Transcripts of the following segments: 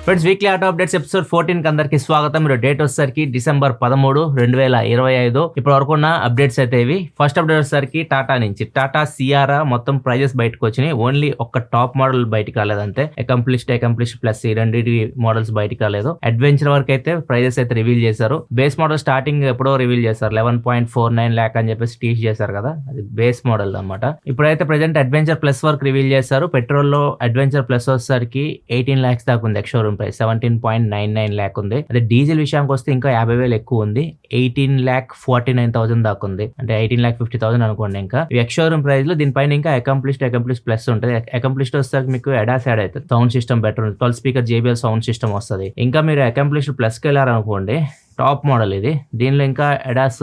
Friends, weekly auto updates episode 14 కి అందరికి స్వాగతం. మీరు డేట్ వచ్చేసరికి December 13, 2025. ఇప్పటి వరకు ఉన్న అప్డేట్స్ అయితే ఇవి. ఫస్ట్ అప్డేట్ వచ్చేసరికి టాటా నుంచి టాటా సియారా మొత్తం ప్రైజెస్ బయటకు వచ్చినాయి. ఓన్లీ ఒక్క టాప్ మోడల్ బయటకు రాలేదంటే అకంప్లిష్డ్ ప్లస్ ఈ రెండింటి మోడల్స్ బయటకు రాలేదు. అడ్వెంచర్ వరకు అయితే ప్రైజెస్ అయితే రివీల్ చేశారు. బేస్ మోడల్ స్టార్టింగ్ ఎప్పుడో రివీల్ చేశారు, 11.49 lakh అని చెప్పేసి టీచ్ చేశారు కదా, అది బేస్ మోడల్ అనమాట. ఇప్పుడైతే ప్రెజెంట్ అడ్వెంచర్ ప్లస్ వరకు రివీల్ చేశారు. పెట్రోల్ లో అడ్వెంచర్ ప్లస్ వచ్చేసరికి 18 lakhs దాకా ఉంది. ఎక్స్-షోరూమ్ ప్రైస్ 17.99 lakh ఉంది. అదే డీజిల్ విషయానికి వస్తే ఇంకా 50,000 ఎక్కువ ఉంది, 18,49,000 దాకా ఉంది. అంటే 18,50,000 అనుకోండి. ఇంకా ఎక్స్-షోరూమ్ ప్రైస్ లో దీనిపైన ఇంకా అకంప్లిష్డ్ ప్లస్ ఉంటుంది. అకంప్లిష్డ్ వస్తే మీకు అడాస్ యాడ్ అవుతుంది, సౌండ్ సిస్టమ్ బెటర్ ఉంది, 12 స్పీకర్ JBL సౌండ్ సిస్టమ్ వస్తుంది. ఇంకా మీరు అకంప్లిష్డ్ ప్లస్కి వెళ్ళారనుకోండి, టాప్ మోడల్ ఇది. దీనిలో ఇంకా అడాస్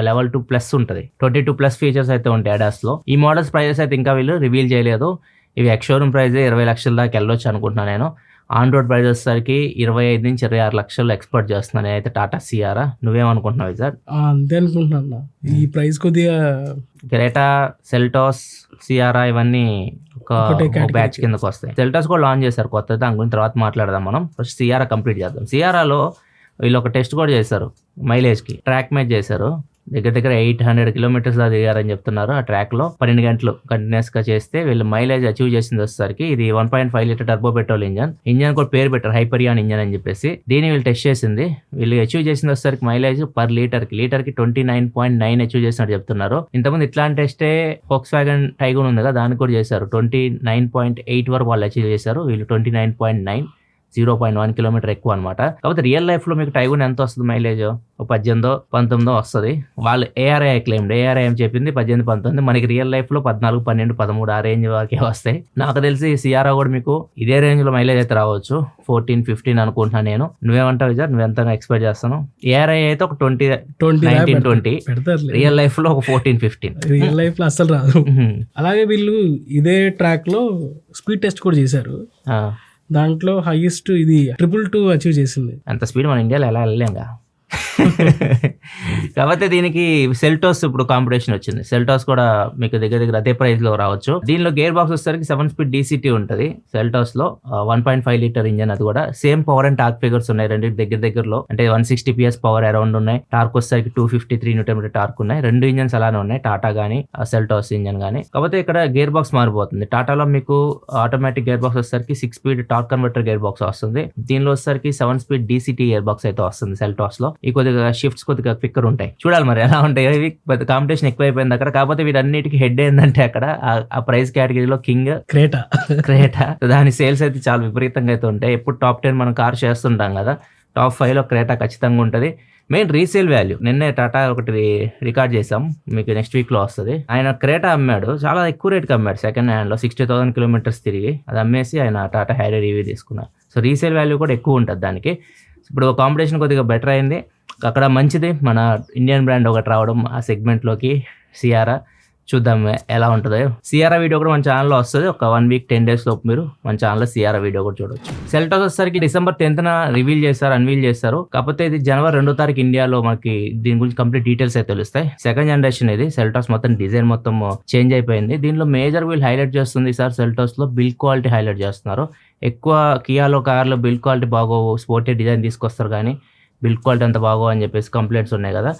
లెవెల్ 2 ప్లస్ ఉంటుంది, 22 ప్లస్ ఫీచర్స్ అయితే ఉంటాయి అడాస్ లో. ఈ మోడల్స్ ప్రైజెస్ అయితే ఇంకా వీళ్ళు రివీల్ చేయలేదు. ఇవి ఎక్స్-షోరూమ్ ప్రైస్ 20 లక్షల దాకా వెళ్ళొచ్చు అనుకుంటున్నాను నేను. ఆన్ రోడ్ ప్రైస్ వచ్చేసరికి 25 నుంచి 26 లక్షలు ఎక్స్పెక్ట్ చేస్తున్నాను నేనైతే టాటా సియారా. నువ్వేమనుకుంటున్నావు సార్? అంతే అనుకుంటున్నా. ఈ ప్రైస్ కొద్దిగా క్రెటా, సెల్టాస్, సియారా ఇవన్నీ ఒక బ్యాచ్ కిందకు వస్తాయి. సెల్టాస్ కూడా లాంచ్ చేశారు కొత్తది, దాని గురించి తర్వాత మాట్లాడదాం మనం. ఫస్ట్ సియారా కంప్లీట్ చేద్దాం. సియారాలో వీళ్ళు ఒక టెస్ట్ కూడా చేశారు, మైలేజ్కి ట్రాక్ మ్యాచ్ చేశారు. దగ్గర 800 kilometers దిగారని చెప్తున్నారు. ఆ ట్రాక్ లో 12 గంటలు కంటిన్యూస్ గా చేస్తే వీళ్ళు మైలేజ్ అచీవ్ చేసింది వచ్చేసరికి ఇది 1.5 liter టర్బో పెట్రోల్ ఇంజన్ కూడా పేరు పెట్టారు హైపరియాన్ ఇంజన్ అని చెప్పేసి. దీన్ని వీళ్ళు టెస్ట్ చేసింది. వీళ్ళు అచీవ్ చేసింది వచ్చేసరికి మైలేజ్ పర్ లీటర్ కి 29.9 అచీవ్ చేసినట్టు చెప్తున్నారు. ఇంతకుముందు ఇట్లాంటి టెస్టే Volkswagen Tiguan ఉంది కదా, దాన్ని కూడా చేశారు. 29.8 వరకు వాళ్ళు అచీవ్ చేశారు. వీళ్ళు 29.9, 0.1 kilometer ఎక్కువ అనమాట. కాకపోతే రియల్ లైఫ్ లో మీకు టైగున్ ఎంత వస్తుంది మైలేజ్? 18, 19 వస్తుంది. వాళ్ళు ARI క్లెయిమ్, ARI ఏం చెప్పింది 18, 19. మనకి రియల్ లైఫ్ లో 14, 12, 13 ఆ రేంజ్ వరకే వస్తాయి. నాకు తెలిసి సియారా కూడా మీకు ఇదే రేంజ్ లో మైలేజ్ అయితే రావచ్చు, 14, 15 అనుకుంటున్నాను నేను. నువ్వేమంటావు విజయ్? నువ్వెంత ఎక్స్పెక్ట్ చేస్తాను? ARI అయితే ఒక 19-20, రియల్ లైఫ్ లో ఒక 14, 15. రియల్ లైఫ్ లో అసలు రాదు. అలాగే వీళ్ళు ఇదే ట్రాక్ లో స్పీడ్ టెస్ట్ కూడా చేశారు. దాంట్లో హైయెస్ట్ ఇది 222 అచీవ్ చేసింది. అంత స్పీడ్ మన ఇండియాలో ఎలా వెళ్ళలేంగా. కాకపోతే దీనికి సెల్టాస్ ఇప్పుడు కాంపిటీషన్ వచ్చింది. సెల్టాస్ కూడా మీకు దగ్గర అదే ప్రైస్ లో రావచ్చు. దీనిలో గేర్ బాక్స్ వచ్చేసరికి 7 speed DCT ఉంటుంది. సెల్టాస్ లో 1.5 liter ఇంజన్, అది కూడా same power and torque figures ఉన్నాయి రెండు దగ్గరలో. అంటే 160 PS పవర్ అరౌండ్ ఉన్నాయి. టార్క్ వచ్చేసరికి 253 Nm టార్క్ ఉన్నాయి. రెండు ఇంజన్స్ అలానే ఉన్నాయి, టాటా గానీ సెల్టాస్ ఇంజన్ గానీ. కాకపోతే ఇక్కడ గేర్ బాక్స్ మారిపోతుంది. టాటాలో మీకు ఆటోమేటిక్ గేర్ బాక్స్ వచ్చేసరికి 6 speed torque converter gear box వస్తుంది. దీనిలో వచ్చేసరికి 7 speed DCT గేర్ బాక్స్ అయితే వస్తుంది సెల్టాస్ లో. ఈ కొద్దిగా షిఫ్ట్స్ కొద్దిగా క్విక్కర్ ఉంటాయి. చూడాలి మరి ఎలా ఉంటాయి. ఇవి కాంపిటీషన్ ఎక్కువైపోయింది అక్కడ. కాకపోతే వీటన్నిటికీ హెడ్ ఏంటంటే అక్కడ ఆ ప్రైస్ కేటగిరీలో కింగ్ క్రేటా. దాని సేల్స్ అయితే చాలా విపరీతంగా అయితే ఉంటాయి. ఎప్పుడు టాప్ 10 మనం కార్ చేస్తుంటాం కదా, టాప్ 5 లో క్రేటా ఖచ్చితంగా ఉంటుంది. మెయిన్ రీసేల్ వాల్యూ నిన్నే టాటా ఒకటి రికార్డ్ చేసాం, మీకు నెక్స్ట్ వీక్ లో వస్తుంది. ఆయన క్రేటా అమ్మాడు, చాలా ఎక్కువ రేట్కి అమ్మాడు. సెకండ్ హ్యాండ్ లో 60,000 kilometers తిరిగి అది అమ్మేసి ఆయన టాటా హ్యారియర్ రివ్యూ తీసుకున్నారు. సో రీసేల్ వాల్యూ కూడా ఎక్కువ ఉంటుంది దానికి. ఇప్పుడు కాంపిటీషన్ కొద్దిగా బెటర్ అయింది అక్కడ, మంచిది. మన ఇండియన్ బ్రాండ్ ఒకటి రావడం ఆ సెగ్మెంట్లోకి సియారా. చూద్దాం ఎలా ఉంటుందో. సియారా వీడియో కూడా మన ఛానల్లో వస్తుంది. ఒక 1 week 10 days లోపు మీరు మన ఛానల్లో సియారా వీడియో కూడా చూడొచ్చు. సెల్టాస్ వచ్చేసరికి December 10th అన్వీల్ చేస్తారు. కాకపోతే ఇది January 2nd ఇండియాలో మనకి దీని గురించి కంప్లీట్ డీటెయిల్స్ అయితే తెలుస్తాయి. సెకండ్ జనరేషన్ ఇది. సెల్టాస్ మొత్తం డిజైన్ మొత్తం చేంజ్ అయిపోయింది. దీనిలో మేజర్ వీళ్ళు హైలైట్ చేస్తుంది సార్, సెల్టాస్ లో బిల్డ్ క్వాలిటీ హైలైట్ చేస్తున్నారు. ఎక్కువ కియాలో కార్లో బిల్డ్ క్వాలిటీ బాగోవు, స్పోర్టీ డిజైన్ తీసుకొస్తారు కానీ బిల్డ్ క్వాలిటీ అంత బాగోవు అని చెప్పేసి కంప్లైంట్స్ ఉన్నాయి కదా.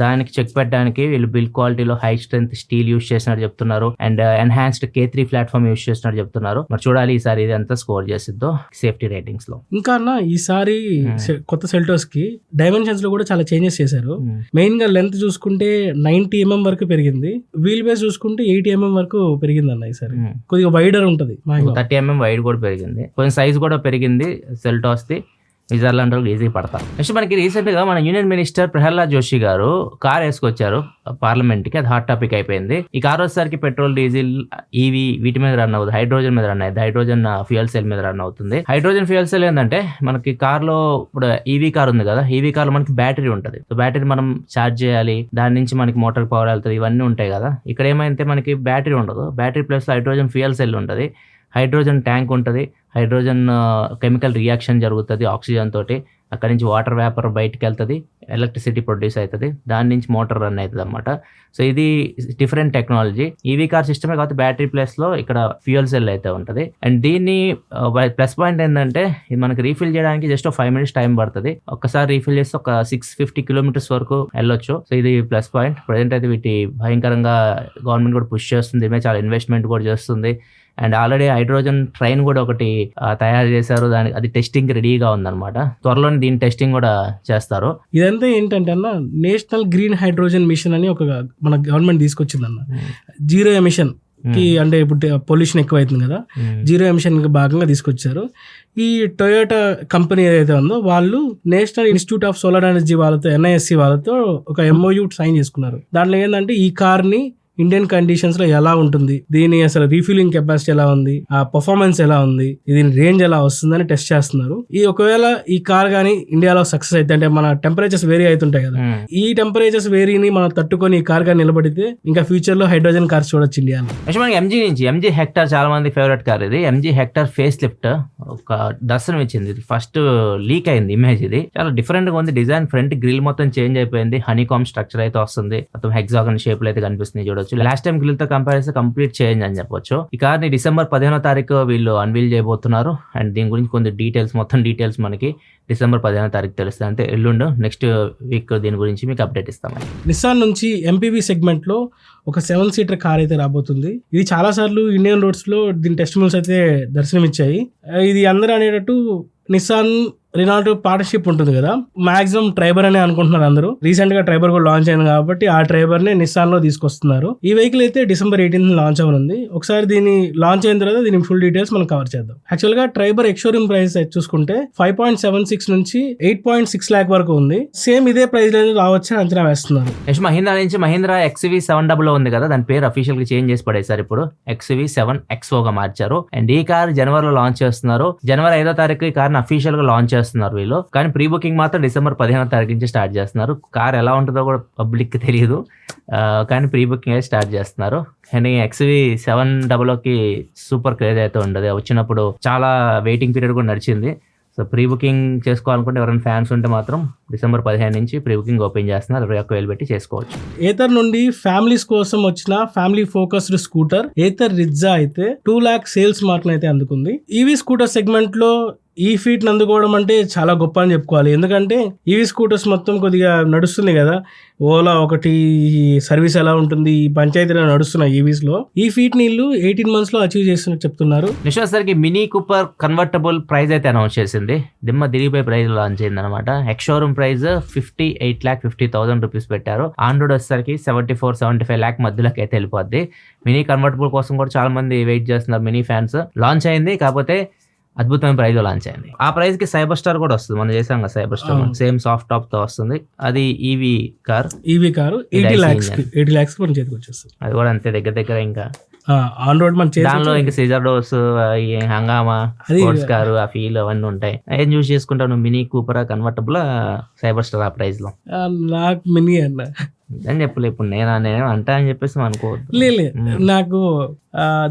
దానికి చెక్ పెట్టడానికి వీళ్ళు బిల్డ్ క్వాలిటీలో హై స్ట్రెంత్ స్టీల్ యూస్ చేసినట్టు చెప్తున్నారు. And enhanced K3 platform use చేసినట్టు చెప్తున్నారు. మరి చూడాలి ఈసారి ఇది ఎంత స్కోర్ చేసిద్దో సేఫ్టీ రేటింగ్స్ లో. ఇంకా ఈసారి కొత్త సెల్టాస్ కి డైమెన్షన్స్ లో కూడా చాలా చేంజెస్ చేశారు. మెయిన్ గా లెంత్ చూసుకుంటే 90 mm వరకు పెరిగింది. వీల్ బేస్ చూసుకుంటే 80 mm వరకు పెరిగింది అన్న. ఈసారి కొద్దిగా వైడర్ ఉంటుంది, 30 mm వైడ్ కూడా పెరిగింది. కొంచెం సైజ్ కూడా పెరిగింది సెల్టాస్ ది. స్విట్జర్లాండ్ ఈజీ పడతారు. నెక్స్ట్ మనకి రీసెంట్ గా మన యూనియన్ మినిస్టర్ ప్రహ్లాద్ జోషి గారు కార్ వేసుకొచ్చారు పార్లమెంట్ కి. అది హాట్ టాపిక్ అయిపోయింది. ఈ కార్ వచ్చేసరికి పెట్రోల్, డీజిల్, ఈవీ వీటి మీద రన్ అవుతుంది, హైడ్రోజన్ మీద రన్ అయ్యింది. హైడ్రోజన్ ఫ్యూయల్ సెల్ మీద రన్ అవుతుంది. హైడ్రోజన్ ఫ్యూయల్ సెల్ ఏంటంటే మనకి కార్ లో ఇప్పుడు ఈవీ కార్ ఉంది కదా, ఈవీ కార్ లో మనకి బ్యాటరీ ఉంటుంది. సో బ్యాటరీ మనం ఛార్జ్ చేయాలి, దాని నుంచి మనకి మోటార్ పవర్ వెళ్తుంది, ఇవన్నీ ఉంటాయి కదా. ఇక్కడ ఏమైతే మనకి బ్యాటరీ ఉండదు, battery plus hydrogen fuel cell ఉంటుంది, హైడ్రోజన్ ట్యాంక్ ఉంటుంది, హైడ్రోజన్ కెమికల్ రియాక్షన్ జరుగుతుంది ఆక్సిజన్ తోటి. అక్కడ నుంచి వాటర్ వేపర్ బయటకు వెళ్తుంది, ఎలక్ట్రిసిటీ ప్రొడ్యూస్ అవుతుంది, దాని నుంచి మోటార్ రన్ అవుతుంది అనమాట. సో ఇది డిఫరెంట్ టెక్నాలజీ. ఈవీ కార్ సిస్టమే కాకపోతే బ్యాటరీ ప్లేస్లో ఇక్కడ ఫ్యూయల్ సెల్ అయితే ఉంటుంది. అండ్ దీన్ని ప్లస్ పాయింట్ ఏంటంటే ఇది మనకి రీఫిల్ చేయడానికి జస్ట్ 5 minutes టైం పడుతుంది. ఒక్కసారి రీఫిల్ చేస్తే ఒక 650 kilometers వరకు వెళ్ళొచ్చు. సో ఇది ప్లస్ పాయింట్. ప్రజెంట్ అయితే వీటి భయంకరంగా గవర్నమెంట్ కూడా పుష్ చేస్తుంది, దీని మీద చాలా ఇన్వెస్ట్మెంట్ కూడా చేస్తుంది. అండ్ ఆల్రెడీ హైడ్రోజన్ ట్రైన్ కూడా ఒకటి తయారు చేశారు, దానికి అది టెస్టింగ్ రెడీగా ఉందన్నమాట. త్వరలోనే దీని టెస్టింగ్ కూడా చేస్తారు. ఇదంతా ఏంటంటే అన్న నేషనల్ గ్రీన్ హైడ్రోజన్ మిషన్ అని ఒక మన గవర్నమెంట్ తీసుకొచ్చిందన్న. జీరో ఎమిషన్ కి అంటే ఇప్పుడు పొల్యూషన్ ఎక్కువ అవుతుంది కదా, జీరో ఎమిషన్ కి భాగంగా తీసుకొచ్చారు. ఈ టొయోటా కంపెనీ ఏదైతే ఉందో వాళ్ళు national institute of solar energy వాళ్ళతో NISC వాళ్ళతో ఒక MOU సైన్ చేసుకున్నారు. దాంట్లో ఏంటంటే ఈ కార్ ని ఇండియన్ కండిషన్స్ లో ఎలా ఉంటుంది, దీని అసలు రీఫిలింగ్ కెపాసిటీ ఎలా ఉంది, ఆ పర్ఫార్మెన్స్ ఎలా ఉంది, దీని రేంజ్ ఎలా వస్తుందని టెస్ట్ చేస్తున్నారు. ఈ ఒకవేళ ఈ కార్ గానీ ఇండియాలో సక్సెస్ అయితే, అంటే మన టెంపరేచర్స్ వేరీ అవుతుంటాయి కదా, ఈ టెంపరేచర్స్ వేరీని మనం తట్టుకొని ఈ కార్ గానీ నిలబడితే ఇంకా ఫ్యూచర్ లో హైడ్రోజన్ కార్స్ చూడొచ్చు ఇండియాలో. మనకి MG హెక్టర్ చాలా మంది ఫేవరెట్ కార్ ఇది. MG హెక్టర్ ఫేస్ లిఫ్ట్ ఒక దర్శనం ఇచ్చింది. ఇది ఫస్ట్ లీక్ అయింది ఇమేజ్. ఇది చాలా డిఫరెంట్ గా ఉంది డిజైన్. ఫ్రంట్ గ్రిల్ మొత్తం చేంజ్ అయిపోయింది, హనీకామ్ స్ట్రక్చర్ అయితే వస్తుంది, మొత్తం హెక్సాగన్ షేప్ లో అయితే కనిపిస్తుంది చూడొచ్చు. లాస్ట్ టైం గ్రిల్ తో కంపేర్ కంప్లీట్ చేంజ్ అని చెప్పొచ్చు. ఈ కార్ ని December 15th వీళ్ళు అన్వీల్ చేయబోతున్నారు. అండ్ దీని గురించి కొన్ని మొత్తం డీటెయిల్స్ మనకి December 15th తెలుస్తుంది. అంటే ఎల్లుండు నెక్స్ట్ వీక్ దీని గురించి మీకు అప్డేట్ ఇస్తామని. నిస్సాన్ నుంచి MPV సెగ్మెంట్ లో ఒక 7-seater కార్ అయితే రాబోతుంది. ఇది చాలా సార్లు ఇండియన్ రోడ్స్ లో దీని టెస్టిమోనియల్స్ అయితే దర్శనమిచ్చాయి. ఇది అందరూ అనేటట్టు నిస్సాన్ రినాల్ట్ పార్ట్నర్షిప్ ఉంటుంది కదా, మాక్సిమం ట్రైబర్ అనే అనుకుంటున్నారు అందరూ. రీసెంట్ గా ట్రైబర్ కూడా లాంచ్ అయింది కాబట్టి ఆ ట్రైబర్ నే నిస్సాన్ లో తీసుకొస్తున్నారు. ఈ వెహికల్ అయితే December 18th లాంచ్ అవనుంది. ఒకసారి దీన్ని లాంచ్ అయిన తర్వాత దీని ఫుల్ డీటెయిల్స్ మనం కవర్ చేద్దాం. యాక్చువల్ గా ట్రైబర్ ఎక్స్షోరూమ్ ప్రైస్ చూసుకుంటే 5.76 నుంచి 8.6 lakh వరకు ఉంది. సేమ్ ఇదే ప్రైస్ రేంజ్ రావచ్చు అంచనా వేస్తున్నారు. మహీంద్రా నుంచి మహీంద్రా XUV700 ఉంది కదా, దాని పేరు అఫీషియల్ గా చేంజ్ చేసి పడేశారు. ఇప్పుడు XUV7XO గా మార్చారు. అండ్ ఈ కార్ జనవరిలో లాంచ్ చేస్తున్నారు. January 5th ఈ కార్ అఫీషియల్ గా లాంచ్ చేస్తున్నారు వీళ్ళు. కానీ ప్రీ బుకింగ్ మాత్రం December 15th నుంచి స్టార్ట్ చేస్తున్నారు. కార్ ఎలా ఉంటుందో కూడా పబ్లిక్ కి తెలియదు, కానీ ప్రీ బుకింగ్ అయితే స్టార్ట్ చేస్తున్నారు. కానీ XUV700కి సూపర్ క్రేజ్ అయితే ఉండదు. వచ్చినప్పుడు చాలా వెయిటింగ్ పీరియడ్ కూడా నడిచింది. సో ప్రీ బుకింగ్ చేసుకోవాలనుకుంటే ఎవరైనా ఫ్యాన్స్ ఉంటే మాత్రం December 15 నుంచి ప్రీ బుకింగ్ ఓపెన్ చేస్తున్నారు. 21,000 పెట్టి చేసుకోవచ్చు. ఏథర్ నుండి ఫ్యామిలీస్ కోసం వచ్చిన ఫ్యామిలీ ఫోకస్డ్ స్కూటర్ ఏథర్ రిజ్జా అయితే 2 lakh సేల్స్ మార్క్ అయితే అందుకుంది. ఈవీ స్కూటర్ సెగ్మెంట్ లో ఈ ఫీట్ అందుకోవడం అంటే చాలా గొప్ప అని చెప్పుకోవాలి. ఎందుకంటే ఈవీ స్కూటర్స్ మొత్తం కొద్దిగా నడుస్తుంది కదా, ఓలా ఒకటి సర్వీస్ ఎలా ఉంటుంది, ఈ పంచాయతీలో నడుస్తున్నాయి ఈవీస్ లో. ఈ ఫీట్ నీళ్ళు 18 months లో అచీవ్ చేస్తున్నట్టు చెప్తున్నారు. నిశ్వాసరికి మినీ కూపర్ కన్వర్టబుల్ ప్రైస్ అయితే అనౌన్స్ చేసింది. దిమ్మ దిరిగిపోయి ప్రైస్ లాంచ్ అయింది అనమాట. ఎక్స్షోరూమ్ ప్రైస్ 58,50,000 రూపీస్ పెట్టారు. ఆన్ రోడ్ వచ్చేసరికి 74-75 lakh మధ్యలోకి అయితే వెళ్ళిపోద్ది. మినీ కన్వర్టబుల్ కోసం కూడా చాలా మంది వెయిట్ చేస్తున్నారు. మినీ ఫ్యాన్స్ లాంచ్ అయింది, కాకపోతే అద్భుతమైన ప్రైజ్ లో లాంచ్ అయింది. ఆ ప్రైస్ కి సైబర్ స్టార్ కూడా వస్తుంది. మనం చేసాం కదా cyber star, same soft top తో వస్తుంది. అది ఈవీ కారు 80 lakhs మన చేతికి వచ్చేస్తుంది. అది కూడా అంతే దగ్గర ఇంకా ఆన్ రోడ్ మన దానిలో ఇంకా సీజర్ డోర్స్, హంగామా, స్పోర్ట్స్ కారు, ఆ ఫీల్ అవన్నీ ఉంటాయి. ఏం చూస్ చేసుకుంటావు నువ్వు? Mini Cooper convertible cyber star ఆ ప్రైస్ లో? నాకు మినీ అన్న అని చెప్పలే. ఇప్పుడు నేను అంటా అని చెప్పేసి అనుకోవద్దు. లేదు, నాకు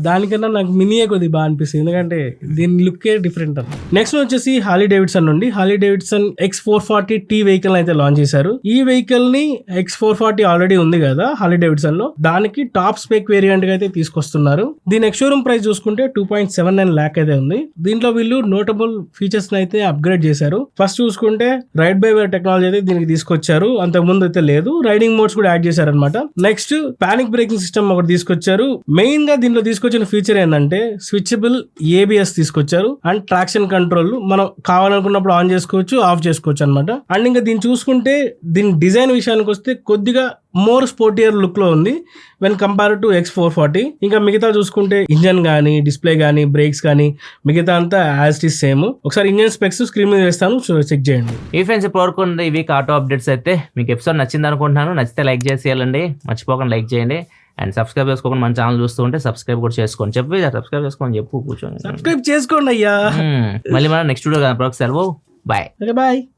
దానికన్నా నాకు మినీయే కొద్దిగా బాగా అనిపిస్తుంది, ఎందుకంటే దీని లుక్కే డిఫరెంట్. నెక్స్ట్ వచ్చేసి హార్లీ డేవిడ్సన్ నుండి హార్లీ డేవిడ్సన్ X440T వెహికల్ అయితే లాంచ్ చేశారు. ఈ వెహికల్ ని X440 ఆల్రెడీ ఉంది కదా హార్లీ డేవిడ్సన్ లో, దానికి టాప్ స్పెక్ వేరియంట్ గా అయితే తీసుకొస్తున్నారు. దీని ఎక్స్షోరూమ్ ప్రైస్ చూసుకుంటే 2.79 lakh అయితే ఉంది. దీంట్లో వీళ్ళు నోటబుల్ ఫీచర్స్ అయితే అప్గ్రేడ్ చేశారు. ఫస్ట్ చూసుకుంటే రైడ్ బై వైర్ టెక్నాలజీ అయితే దీనికి తీసుకొచ్చారు, అంతకు ముందు అయితే లేదు. రైడింగ్ మోడ్స్ కూడా యాడ్ చేశారనమాట. నెక్స్ట్ పానిక్ బ్రేకింగ్ సిస్టమ్ ఒకటి తీసుకొచ్చారు. మెయిన్ గా దీంట్లో తీసుకొచ్చిన ఫీచర్ ఏంటంటే స్విచబుల్ ABS తీసుకొచ్చారు. అండ్ ట్రాక్షన్ కంట్రోల్ మనం కావాలనుకున్నప్పుడు ఆన్ చేసుకోవచ్చు, ఆఫ్ చేసుకోవచ్చు అనమాట. అండ్ ఇంకా దీన్ని చూసుకుంటే దీని డిజైన్ విషయానికి వస్తే కొద్దిగా మోర్ స్పోర్టియర్ లుక్ లో ఉంది వెన్ కంపేర్ టు X440. ఇంకా మిగతా చూసుకుంటే ఇంజన్ గానీ, డిస్ప్లే గానీ, బ్రేక్స్ కానీ మిగతా అంతా యాజ్ ఇట్ ఈస్ సేమ్. ఒకసారి ఇంజన్ స్పెక్స్ స్క్రీన్ మీద వేస్తాను, చెక్ చేయండి. ఈ ఫ్రెండ్స్ ఇప్పటివరకు ఈ వీక్ ఆటో అప్డేట్స్ అయితే మీకు ఎపిసోడ్ నచ్చింది అనుకుంటున్నాను. నచ్చితే లైక్ చేసేయాలండి, మర్చిపోకుండా లైక్ చేయండి. అండ్ సబ్స్క్రైబ్ చేసుకోకుండా మన ఛానల్ చూస్తూ ఉంటే సబ్స్క్రైబ్ కూడా చేసుకోండి. సబ్స్క్రైబ్ చేసుకోండి చెప్పు, కూర్చొని సబ్స్క్రైబ్ చేసుకోండి అయ్యా. మళ్ళీ మనం నెక్స్ట్ వీడియో సెలవు. బాయ్. బాయ్.